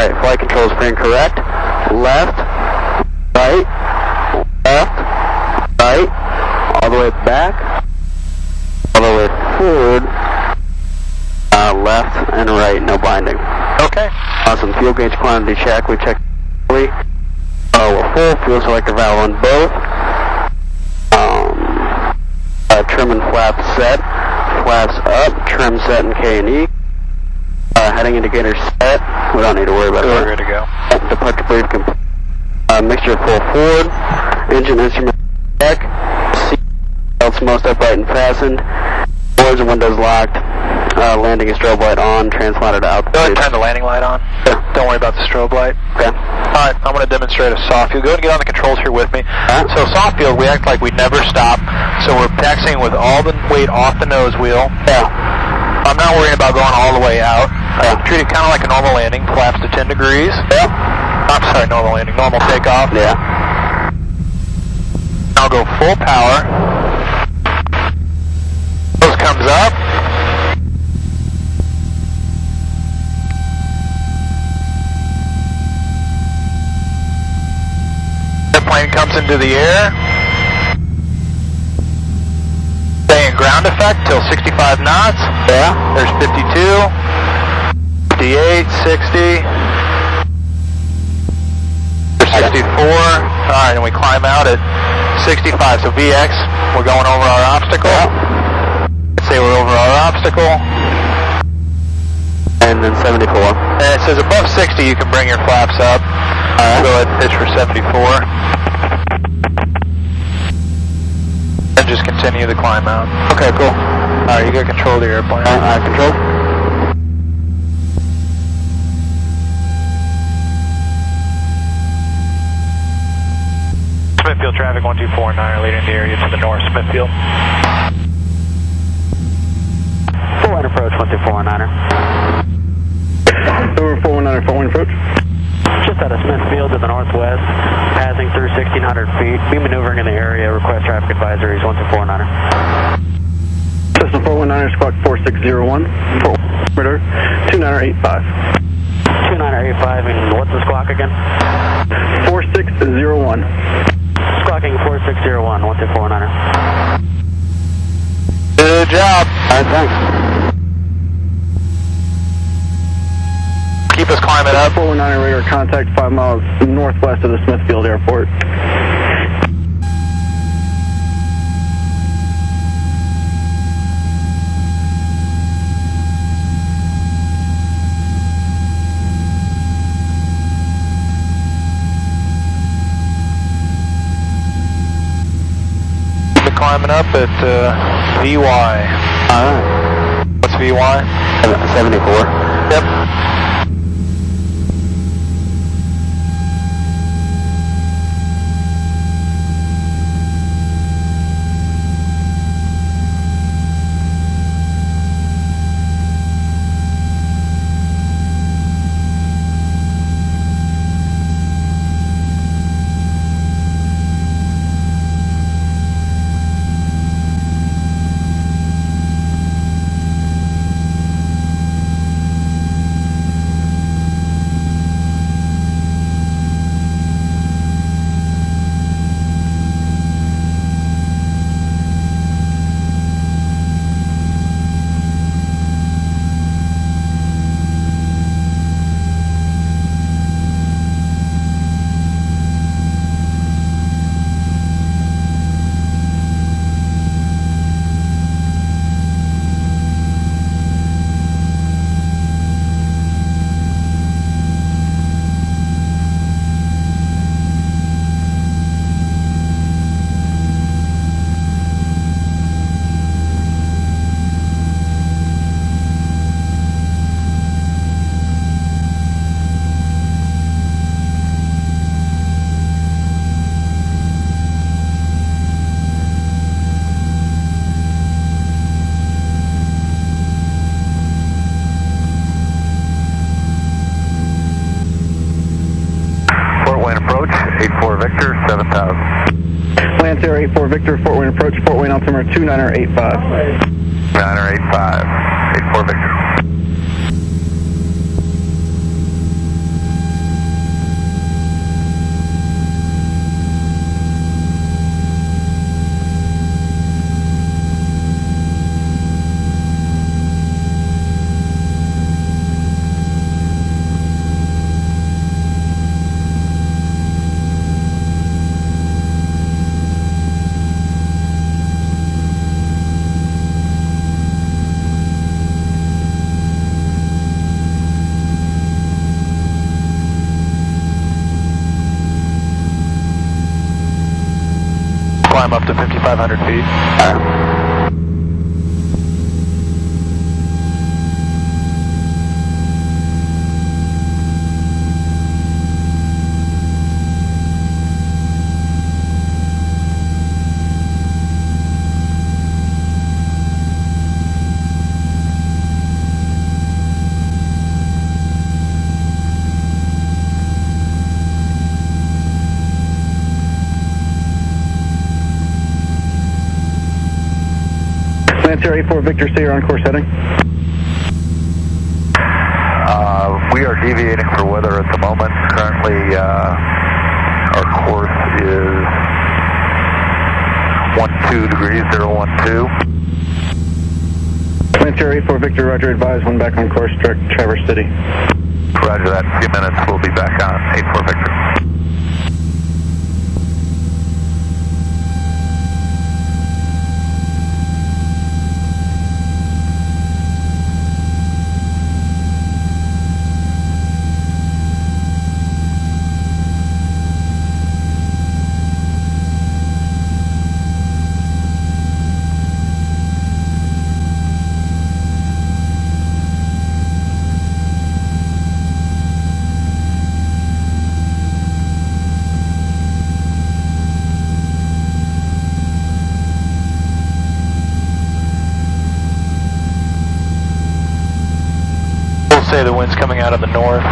Alright, flight control is incorrect. Left, right, all the way back, all the way forward, left and right, no binding. Okay. Awesome. Fuel gauge quantity check. We checked fully. We're full. Fuel selector valve on both. Trim and flaps set. Flaps up. Trim set in K&E. Heading indicator set. We don't need to worry about that. We're good to go. Departure brief complete. Mixture full forward. Engine instrument check. Seat belts most upright and fastened. Doors and windows locked. Landing and strobe light on. Transponder to altitude. Go ahead and turn the landing light on. Yeah. Don't worry about the strobe light. Okay. Alright, I'm going to demonstrate a soft field. Go ahead and get on the controls here with me. So soft field, we act like we never stop. So we're taxiing with all the weight off the nose wheel. Yeah. I'm not worrying about going all the way out. Treat it kind of like a normal landing. Flaps to 10 degrees. Yeah. I'm sorry, normal landing. Normal takeoff. Yeah. I'll go full power. Nose comes up. Airplane comes into the air. Stay in ground effect till 65 knots. Yeah. There's 52, 58, 60. There's 64. Alright, and we climb out at 65. So VX, we're going over our obstacle. Yeah. Let's say we're over our obstacle. And then 74. And it says above 60 you can bring your flaps up. Alright. Go ahead and pitch for 74. And just continue the climb out. Okay, cool. Alright, you got control of the airplane. I control. Smithfield traffic 1249 leading the area to the north. Smithfield. Full wind approach 1249er. Over 419er, full wind approach. Just out of Smithfield to the northwest, passing through 1,600 feet. Be maneuvering in the area. Request traffic advisories 1249er. Cessna 419er, squawk 4601. 2985. 2985, and what's the squawk again? 4601. Squawking 4601, 1249er. Good job. Alright, thanks. Keep us climbing up. 419er radar contact 5 miles northwest of the Smithfield Airport. Climbing up at VY. Alright. What's VY? 74. Yep. approach, 84 Victor, 7000. Lance Air 84 Victor, Fort Wayne approach, Fort Wayne altimeter 2985. 2985, 84 Victor. climb up to 5,500 feet. Planetary 4 Victor, stay on course heading. We are deviating for weather at the moment. Currently, our course is 12 degrees 012. Planetary 4 Victor, roger, advise, one back on course, direct Traverse City. Roger that. In a few minutes, we'll be back on 84 Victor. Say the wind's coming out of the north.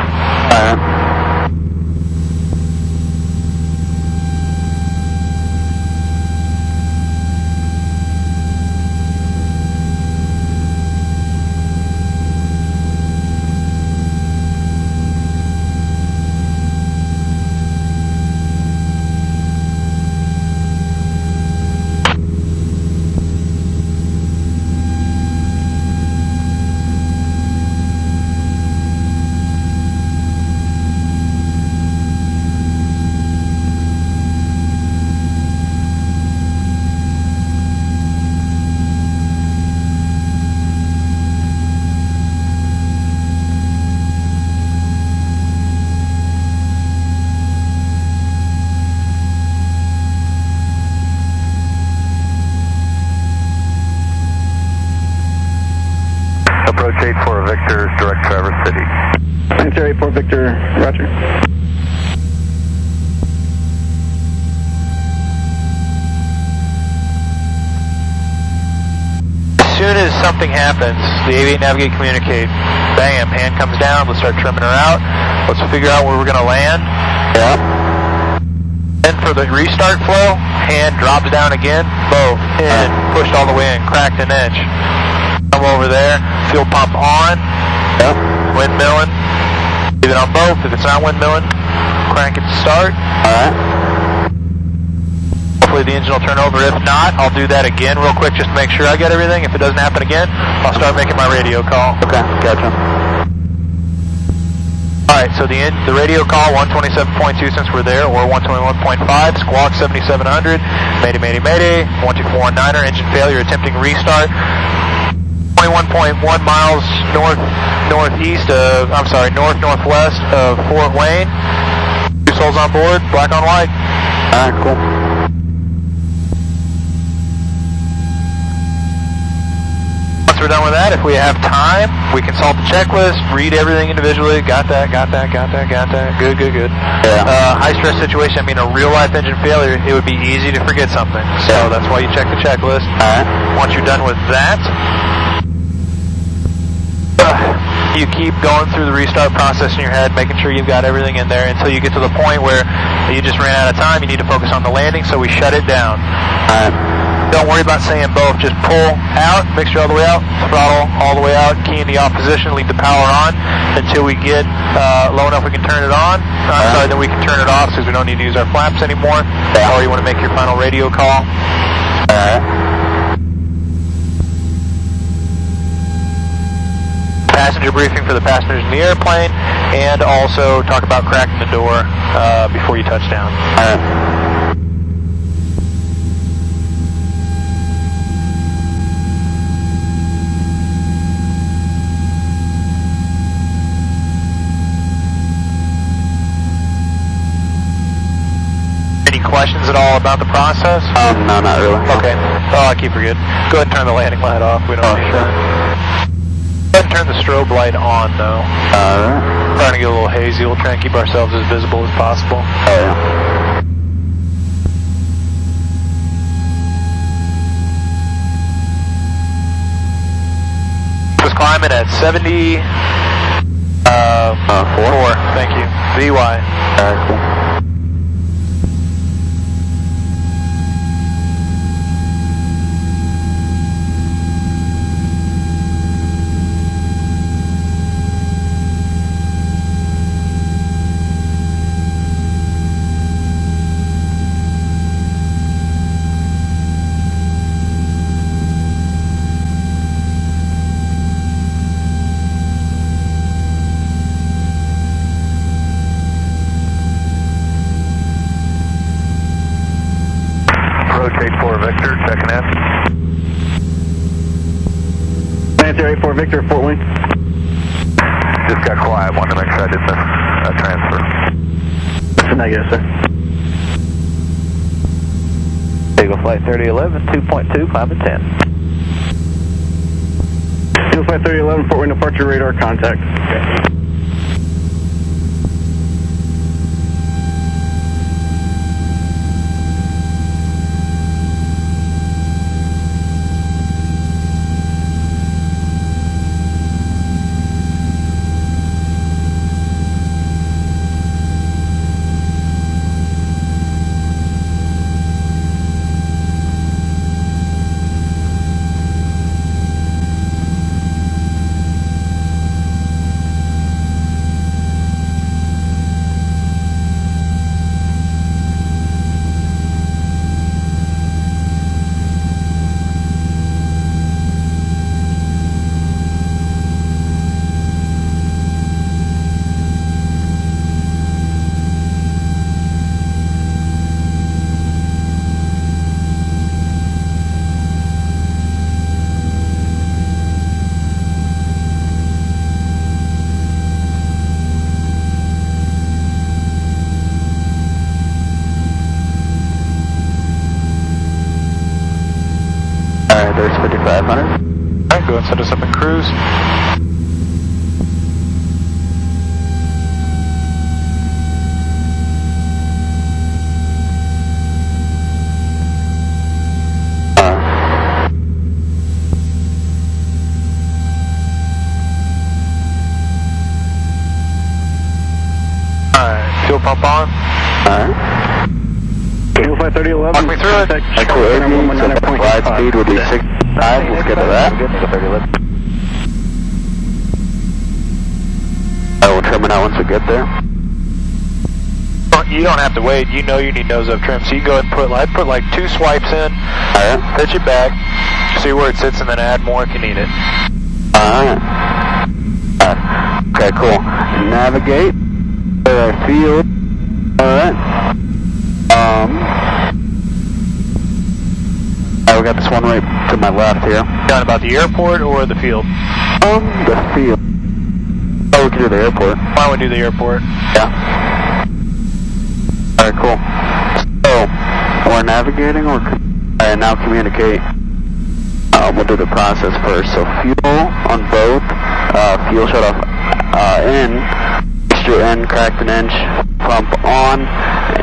Approach 84 Victor, direct Traverse City. Planetary 4 Victor, roger. As soon as something happens, the aviate, navigate, communicate. Bam, hand comes down, let's start trimming her out. Let's figure out where we're going to land. Then for the restart flow, hand drops down again, both, in, pushed all the way in, cracked an inch. Come over there, fuel pump on, windmilling, leave it on both. If it's not windmilling, crank it to start. Hopefully the engine will turn over. If not, I'll do that again real quick just to make sure I get everything. If it doesn't happen again, I'll start making my radio call. Okay, gotcha. Alright, so the radio call, 127.2 since we're there, or 121.5, squawk 7700, mayday, mayday, mayday, 1249er, engine failure, attempting restart. 21.1 miles northwest of Fort Wayne. 2 souls on board, black on white. Alright, cool. Once we're done with that, if we have time, we consult the checklist, read everything individually. Got that. Good. Yeah. High stress situation, I mean a real life engine failure, it would be easy to forget something. So that's why you check the checklist. Alright. Once you're done with that, you keep going through the restart process in your head, making sure you've got everything in there until you get to the point where you just ran out of time. You need to focus on the landing, so we shut it down. Don't worry about saying both. Just pull out, mixture all the way out, throttle all the way out, key in the off position, leave the power on until we get low enough we can turn it on. Then we can turn it off because we don't need to use our flaps anymore. Or you want to make your final radio call. Passenger briefing for the passengers in the airplane, and also talk about cracking the door before you touch down. questions at all about the process? No, not really. Okay. Oh, I'll keep her good. Go ahead and turn the landing light off. We don't need that. Go ahead and turn the strobe light on, though. Alright. Trying to get a little hazy. We'll try and keep ourselves as visible as possible. Oh, yeah. Just climbing at 70... 4. Thank you. VY. Alright, cool. Rotate 4 Victor, checking in. Planetary 4 Victor, Fort Wayne. Just got quiet, wanted to make sure I didn't miss a transfer. That's a negative, sir. Eagle Flight 3011, 2.2, climb to 10. Eagle Flight 3011, Fort Wayne departure radar contact. Alright, there's 5500. Alright, go ahead and set us up in cruise. Alright, fuel pump on. Alright. Eagle Flight 3011. Walk me through it. Echo Airbeam, so glide speed would be 65. Let's get to that. I will trim it out once we get there. You don't have to wait. You know you need nose up trim, so you go ahead and put, I'd put like 2 swipes in. Alright. Pitch it back, see where it sits, and then add more if you need it. Alright. Okay, cool. Navigate. Field. Alright. We got this one right to my left here. Talking about the airport or the field? The field. Oh, we can do the airport. Why don't we do the airport? Yeah. Alright, cool. So, we're navigating, or now communicate. We'll do the process first. So, fuel on both. Fuel shut off in. Extra in, cracked an inch. Pump on.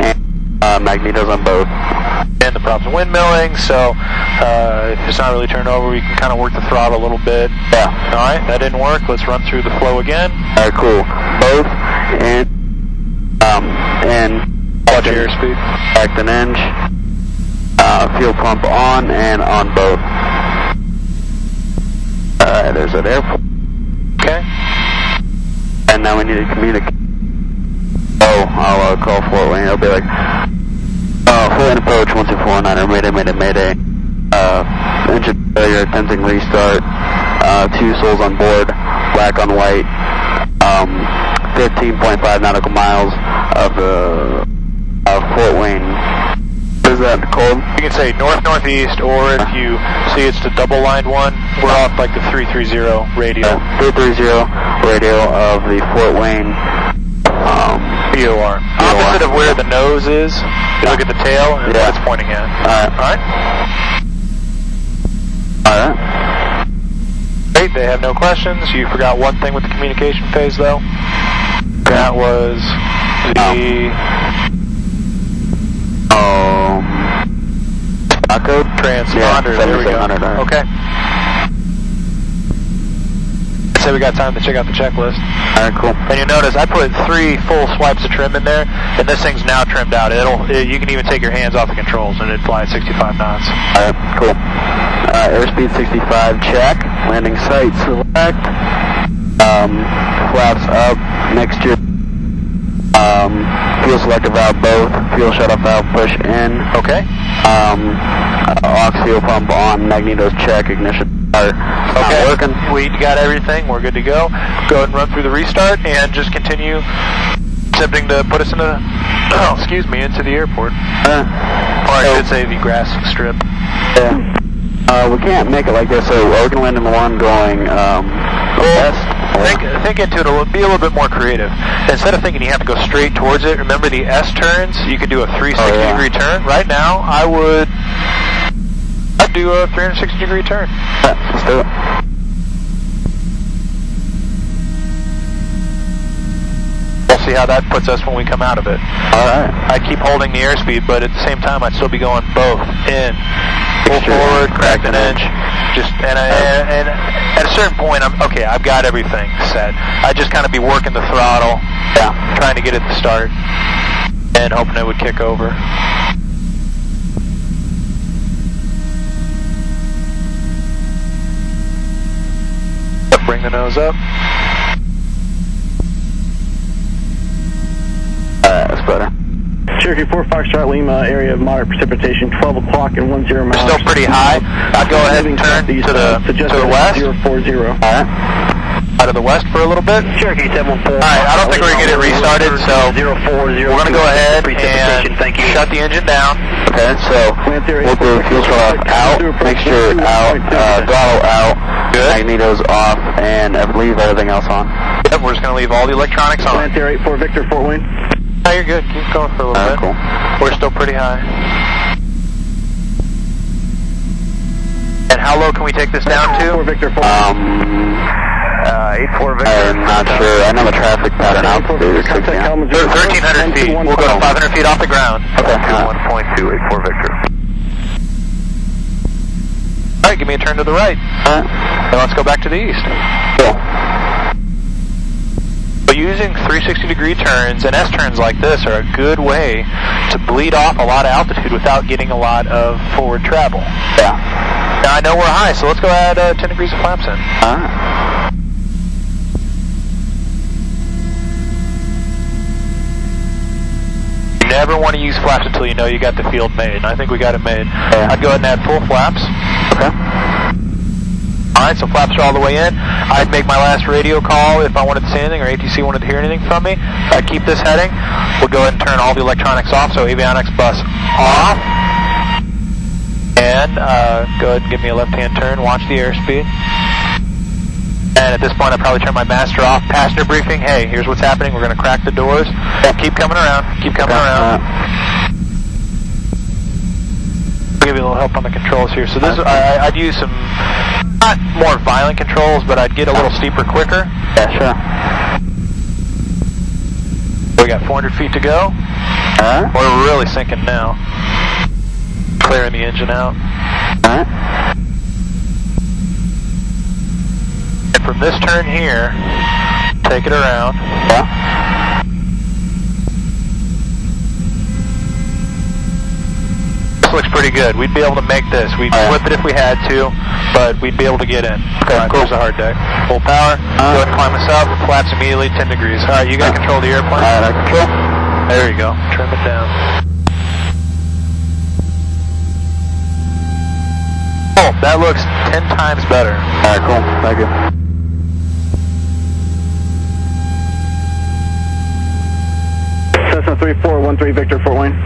And magnetos on both. And the props windmilling, so if it's not really turned over, we can kind of work the throttle a little bit. Yeah. Alright, that didn't work. Let's run through the flow again. Alright, cool. Both and Watch airspeed. cracked an inch. Fuel pump on and on both. There's that airport. Okay. And now we need to communicate. I'll call Fort Wayne. It'll be like, Fort Wayne approach 1249er, mayday. Engine failure, attempting restart. 2 souls on board, black on white. 15.5 nautical miles of Fort Wayne. What is that called? You can say north-northeast, or if you see it's the double-lined one, we're off like the 330 radio. 330 radio of the Fort Wayne VOR. Opposite of where the nose is. You look at the tail and what it's pointing at. Alright? Alright. Great, they have no questions. You forgot one thing with the communication phase though. That was the stock code? Transponder. There we go. Okay. So we got time to check out the checklist. Alright, cool. And you notice I put 3 full swipes of trim in there, and this thing's now trimmed out. You can even take your hands off the controls, and it'd fly at 65 knots. Alright, cool. Airspeed 65, check. Landing site, select. Flaps up, mixture. Fuel selector valve both. Fuel shut-off valve push in. Okay. Aux fuel pump on. Magnetos check. Ignition start. Okay. Not working. We got everything. We're good to go. Go ahead and run through the restart and just continue attempting to put us into the airport. Or I should say the grass strip. Yeah. We can't make it like this, so we're going to land in the one going west. Think into it, be a little bit more creative. Instead of thinking you have to go straight towards it, remember the S turns, you can do a 360 degree turn. Right now, I'd do a 360 degree turn. Yeah, let's do it. We'll see how that puts us when we come out of it. Alright. I keep holding the airspeed, but at the same time, I'd still be going both in. Pull forward, crack an inch, and at a certain point, I've got everything set. I just kind of be working the throttle, trying to get it to start, and hoping it would kick over. Bring the nose up. That's better. Cherokee 4 Foxtrot Lima, area of moderate precipitation, 12 o'clock and 10 miles. We're still pretty high. I'd go ahead and turn to the west. 040. Alright. Out of the west for a little bit. Cherokee 714. Alright, I don't think we're going to get it restarted, so we're going to go ahead and shut the engine down. Okay, so we'll do fuel shut-off out, mixture out, throttle out, magnetos off, and I believe everything else on. Yep, we're just going to leave all the electronics on. Planetary 84 Victor, Fort Wayne. No, you're good. Keep going for a little bit. Cool. We're still pretty high. And how low can we take this down to? 84 Victor, Fort Wayne. 84 Victor. I'm not sure. I know the traffic pattern altitude is 1,300 feet. We'll go to 500 feet off the ground. Okay. 1.2, 84 Victor. Alright, give me a turn to the right. Then let's go back to the east. Cool. But using 360 degree turns and S turns like this are a good way to bleed off a lot of altitude without getting a lot of forward travel. Yeah. Now I know we're high, so let's go add 10 degrees of flaps in. Alright. You never want to use flaps until you know you got the field made, and I think we got it made. Yeah. I'd go ahead and add full flaps. Okay. Alright, so flaps are all the way in. I'd make my last radio call if I wanted to see anything or ATC wanted to hear anything from me. I'd keep this heading. We'll go ahead and turn all the electronics off, so avionics bus off. And go ahead and give me a left-hand turn, watch the airspeed. And at this point, I'll probably turn my master off. Passenger briefing, hey, here's what's happening. We're going to crack the doors. Keep coming around. Keep coming around. I'll give you a little help on the controls here. So this, I'd use some, not more violent controls, but I'd get a little steeper quicker. Yeah, sure. We got 400 feet to go. We're really sinking now. Clearing the engine out. Alright. And from this turn here, take it around. Yeah. This looks pretty good. We'd be able to make this. We'd flip it if we had to, but we'd be able to get in. Okay, Alright, cool. There's a hard deck. Full power. Go ahead and climb us up. Flaps immediately, 10 degrees. Alright, you got control of the airplane? Alright, I control. There you go. Trim it down. Oh, that looks 10 times better. Alright, cool. Thank you. Cessna 3413 Victor, Fort Wayne.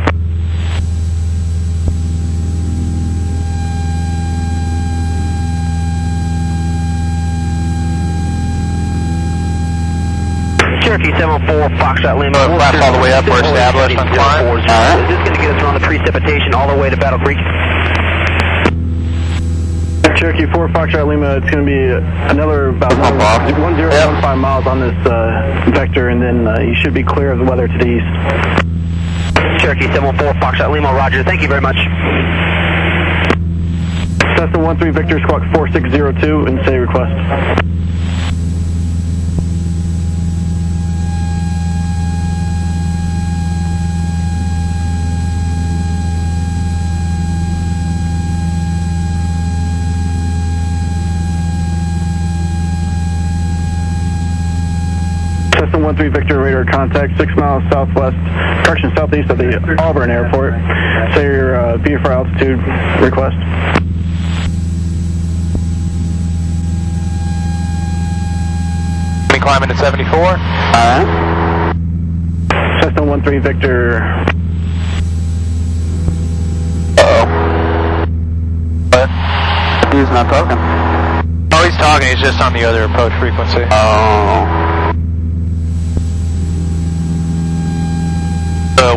Cherokee 74, Foxtrot Lima. Flaps all the way up, we're established on climb. Is this going to get us around the precipitation all the way to Battle Creek? Cherokee 4, Foxtrot Lima, it's going to be another about 1015 miles on this vector, and then you should be clear of the weather to the east. Cherokee 74, Foxtrot Lima, roger. Thank you very much. Cessna 13 Victor, squawk 4602, and say request. Cessna 13 Victor, radar contact 6 miles southwest, correction, southeast of the Auburn Airport. Say your VFR altitude request. Climbing at 74. Cessna 13 Victor. Uh-oh. What? He's not talking. Oh, he's talking. He's just on the other approach frequency. Oh.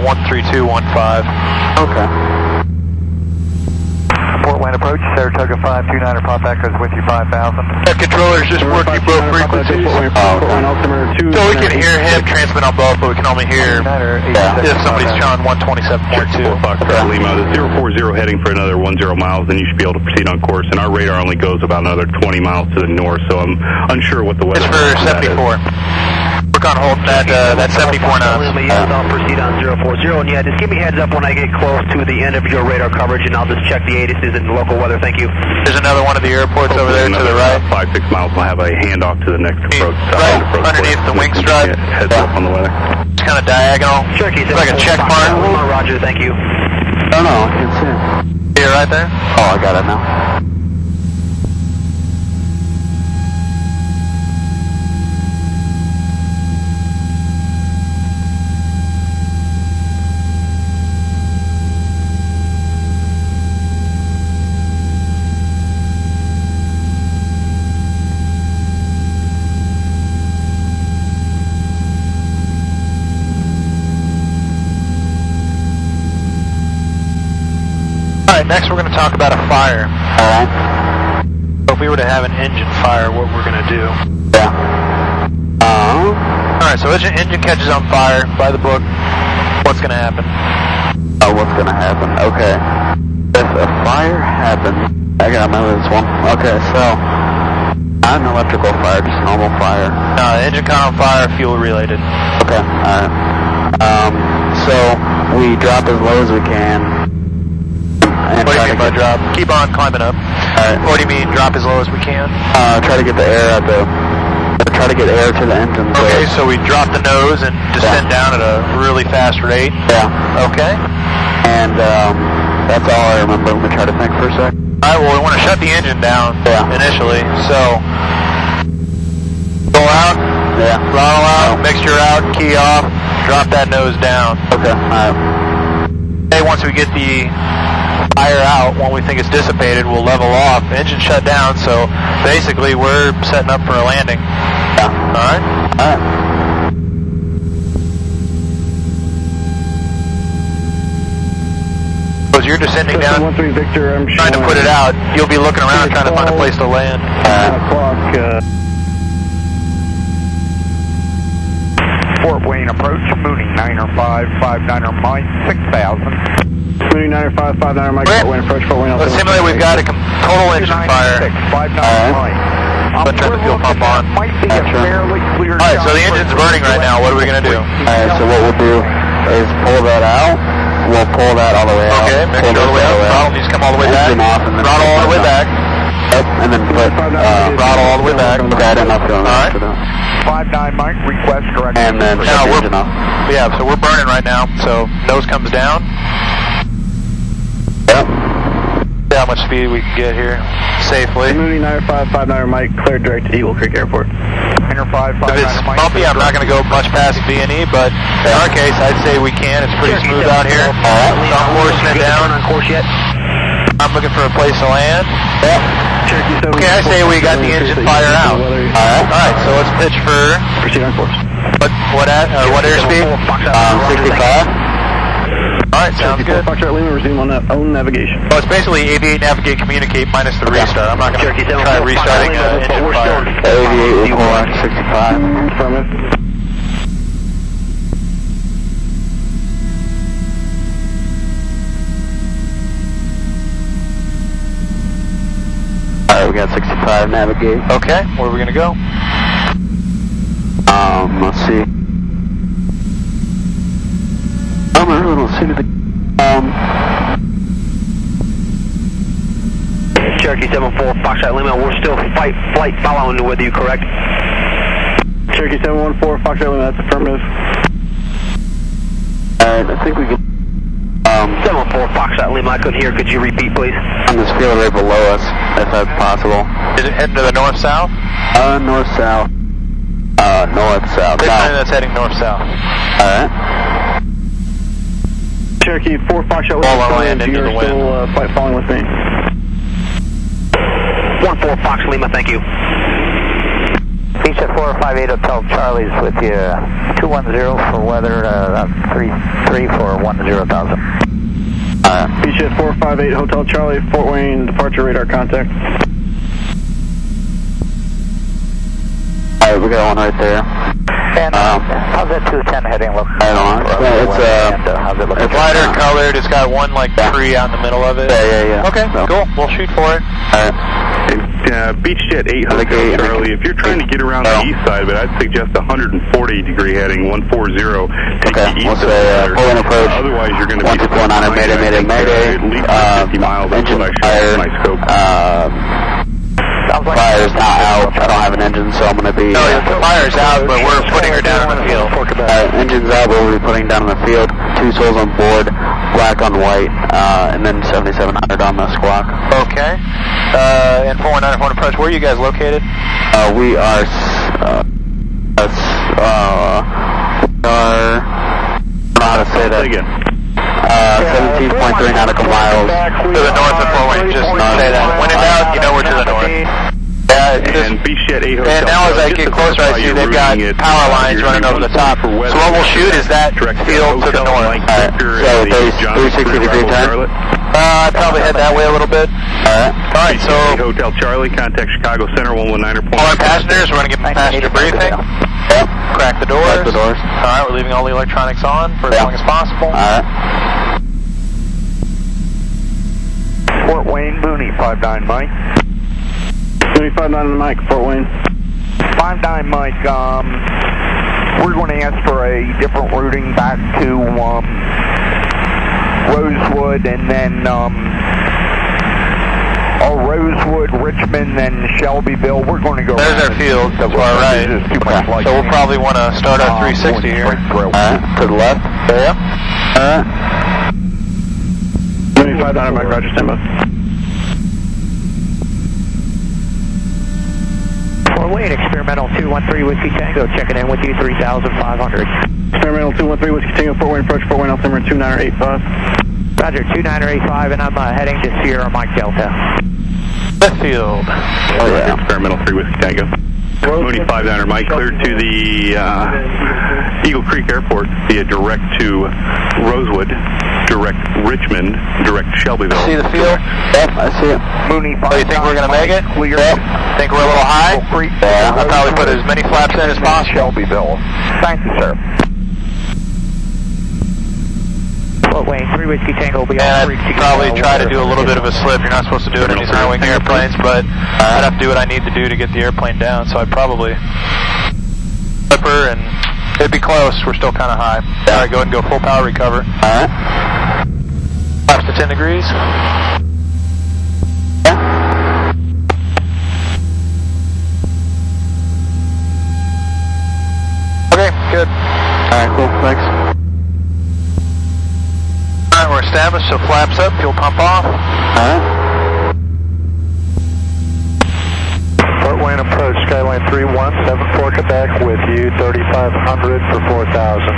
13215. Okay. Fort Wayne approach, Saratoga 529er, pop back with you 5,000. That controller's just working both frequencies. So we can hear him transmit on both, but we can only hear if somebody's on 127.2. Foxtrot Lima, the 040 heading for another 10 miles, then you should be able to proceed on course. And our radar only goes about another 20 miles to the north, so I'm unsure what the weather is. It's for 74. Work on holding that 74 knots. Yes, I'll proceed on 040, and yeah, just give me a heads up when I get close to the end of your radar coverage, and I'll just check the ATISs and local weather. Thank you. There's another one of the airports over there to the right. 5-6 miles, we'll have a handoff to the next approach. Right underneath the wing strut. Heads up on the weather. It's kind of diagonal. Cherokee, it's like a check mark. Roger, thank you. Oh no, I can see it. You're right there? Oh, I got it now. Alright, next we're going to talk about a fire. Alright. So if we were to have an engine fire, what we're going to do. Yeah. Alright, so engine catches on fire, by the book, what's going to happen? Oh, what's going to happen? Okay. If a fire happens, I gotta remember this one. Okay, so, not an electrical fire, just a normal fire. No, engine caught on fire, fuel related. Okay, alright. So, we drop as low as we can. What do you mean by drop? Keep on climbing up. Alright. What do you mean drop as low as we can? Try to get the air out try to get air to the engine. Okay, so we drop the nose and descend down at a really fast rate? Yeah. Okay. And, that's all I remember. Let me try to think for a sec. Alright, well we want to shut the engine down initially, so go out, throttle out, mixture out, key off, drop that nose down. Okay, alright. Okay, once we get the fire out, when we think it's dissipated, we'll level off, engine shut down, so basically we're setting up for a landing. Yeah. Alright? Alright. So as you're descending down, Victor, I'm trying to put it out, you'll be looking around trying to find a place to land. Fort Wayne approach, Mooney 90559er Mike 6000. Mooney 90559er Mike, Fort Wayne approach, Fort Wayne. Let's simulate we've got a total engine fire. Let's turn the fuel pump on. Alright, so the engine's burning right now. What are we going to do? Alright, so what we'll do is pull that out. We'll pull that all the way out. Okay, mixture all the way up. Throttle needs to come all the way back. Throttle all the way back. Yep, and then put throttle all the way back. Okay, I didn't know if going after that. 59 Mike, request correction. And then shut the engine off. Yeah, so we're burning right now. So nose comes down. Yep. See how much speed we can get here safely. Mooney 90559er Mike, cleared direct to Eagle Creek Airport. If it's bumpy, I'm not going to go much past B&E, but in our case, I'd say we can. It's pretty smooth out here. So I'm forcing it down. I'm looking for a place to land. Okay, I say we got the engine fire out. Alright, so let's pitch for... Proceed on course. What airspeed? 65. Alright, sounds good. Foxtrot Lima, resume on own navigation. Well, it's basically aviate, navigate, communicate minus the restart. I'm not going to try restarting engine fire. Aviate with 65. Affirmative. Alright, we got 65, navigate. Okay, where are we going to go? Let's see. I don't see the Cherokee 74, Foxtrot Lima, we're still flight following with you, correct? Cherokee 714, Foxtrot Lima, that's affirmative. Alright, I think we can 714, Foxtrot Lima, I couldn't hear, could you repeat, please? on this field right below us, if that's possible. Is it heading to the north-south? North-south. North-south. Big plane that's heading north-south. Alright. Cherokee 4, Foxtrot Fall Lima, on land into the you're still flight following with me. 14, Fox Lima, thank you. Beach at 458 Hotel Charlie's with you. 210 for weather, 33 for 10,000. Beach at 458 Hotel Charlie, Fort Wayne, departure radar contact. Alright, we got one right there. And how's that 210 heading look? I don't know. How's it look? It's lighter colored. It's got one like tree out in the middle of it. Yeah. Okay, cool. We'll shoot for it. Alright. Beach Jet 8 Hotel Charlie, if you're trying to get around the east side of it, I'd suggest 140-degree heading, 140, take the east of the pull in approach. Otherwise, you're going to be 1249, mayday. at least 50 miles, that's what I showed my scope. Fire's not out. I don't have an engine, so I'm going to be... No, the fire's out, but we're putting her down in the field. Engine's out, but we'll be putting down in the field. 2 souls on board, black on white, and then 7700 on the squawk. Okay. And 419 approach, where are you guys located? We are... I don't know how to say that. Again. 17.3 nautical miles. To the north of Fort Wayne, just say that. When in doubt, you know we're to the north. Yeah, And Beach Jet 8 Hotel. And now as I get closer, I see they've got power lines running over the top. So what we'll shoot is that field to the north. Alright, so 360-degree turn? I'd probably head that way a little bit. Alright, so... Hotel Charlie, contact Chicago Center, 119. All our passengers, we're going to give them passenger briefing. Yep. Crack the doors. Crack the doors. Alright, we're leaving all the electronics on for as long as possible. Alright. Fort Wayne, Mooney, 59 Mike. Mooney 59 on the mic, Fort Wayne. 59 Mike, we're going to ask for a different routing back to Rosewood and then Rosewood, Richmond, and Shelbyville. We're going to go. There's our field. That's all right. So we'll probably want to start our 360 here. To the left. Yeah. Mooney 59 on mic, Roger, stand by. Fort Wayne, experimental 213 Whiskey Tango, checking in with you, 3,500. Experimental 213 Whiskey Tango, Fort Wayne approach, Fort Wayne altimeter 29085. Roger, 29085, and I'm heading to Sierra Mike Delta. Left field. Oh, yeah. Experimental 3 Whiskey Tango. Mooney 59 Mike, cleared to the Eagle Creek Airport via direct to Rosewood, direct Richmond, direct Shelbyville. See the field? Yep, I see it. Mooney 59 So you think we're going to make it? Yep. Think we're a little high? Yeah. I'll probably put as many flaps in as possible. Shelbyville. Thank you, sir. Fort Wayne, 3 Whiskey Tango will be on. And I'd probably try to do a little bit of a slip. You're not supposed to do it in these high-wing airplanes, but I'd have to do what I need to do to get the airplane down, so I'd probably slip her, and it'd be close. We're still kind of high. All right, go ahead and go full power recover. Alright. Flaps to 10 degrees. Okay, good. Alright, cool, thanks. Alright, we're established, so flaps up, fuel pump off. Alright. Fort Wayne approach, Skyline 3174 Quebec with you, 3,500 for 4,000.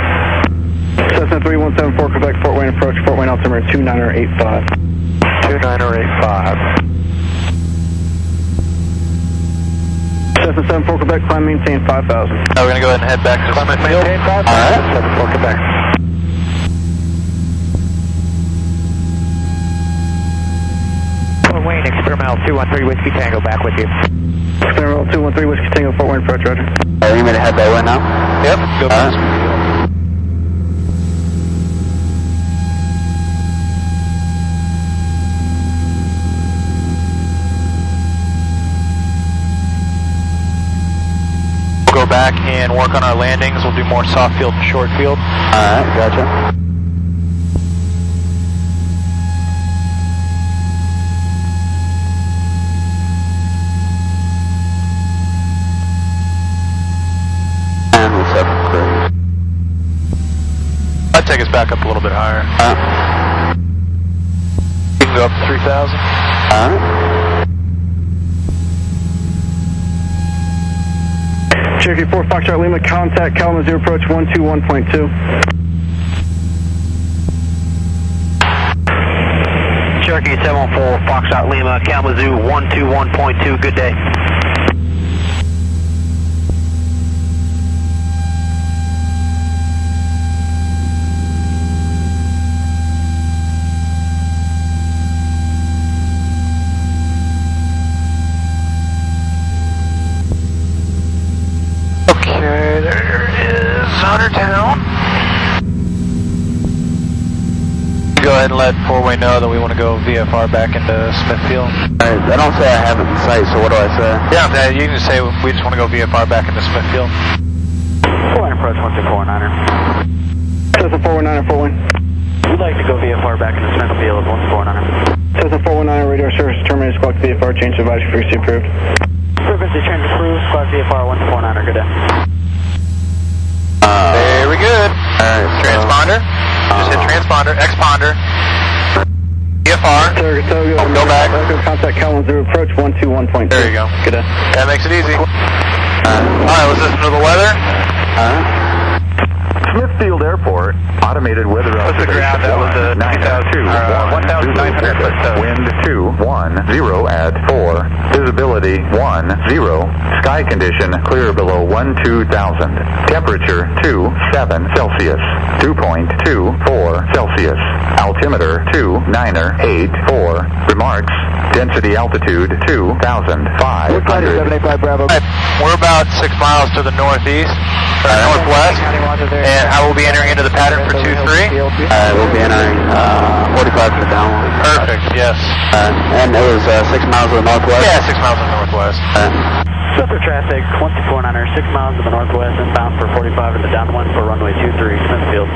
Cessna 3174 Quebec, Fort Wayne approach, Fort Wayne altimeter 29085. 29085. Cessna Cessna 74 Quebec, climb maintain 5,000. Now we're going to go ahead and head back to Smithfield. Maintain 5,000. Alright. 74 Quebec. Fort Wayne, experimental 213 Whiskey Tango, back with you. Experimental 213 Whiskey Tango, Fort Wayne, approach, roger. You want me to head that way now? Yep, go back to Smithfield. Go back and work on our landings. We'll do more soft field and short field. Alright, gotcha. And we'll set the cruise. I'd take us back up a little bit higher. You can go up to 3,000. Alright. Cherokee 4 Foxtrot Lima, contact Kalamazoo approach 121.2. Cherokee 714 Foxtrot Lima, Kalamazoo 121.2, good day. Okay, there is Huntertown. Go ahead and let Four-Way know that we want to go VFR back into Smithfield. I don't say I have it in sight, so what do I say? Yeah, you can just say we just want to go VFR back into Smithfield. Fort Wayne approach 124-9er. Cessna 419er, Fort Wayne. We'd like to go VFR back into Smithfield, 124-9er. Cessna 419er, radar service terminated, squawk VFR, change advisory frequency approved. Frequency change approved, squawk VFR 124-9er, good day. Very good. Alright, Transponder. Just hit transponder, exponder. VFR. Go back. Contact Kalamazoo approach 121.2. There you go. Good day. That makes it easy. Alright, let's listen to the weather. Smithfield Airport, automated weather What's the ground? That was a 1,900 foot. Wind 210 at 4. Visibility 10. Sky condition clear below 12,000. Temperature 27 Celsius. 2.24 Celsius. Altimeter 2984. Remarks. Density altitude 2,500. We're about 6 miles to the northeast, northwest, and I will be entering into the pattern for 2-3. We'll be entering 45 to the downwind. Perfect, yes. And it was 6 miles to the northwest? Yeah, 6 miles to the northwest. Super traffic, 124-9er, 6 miles to the northwest, inbound for 45 in the downwind for runway 23, Smithfield.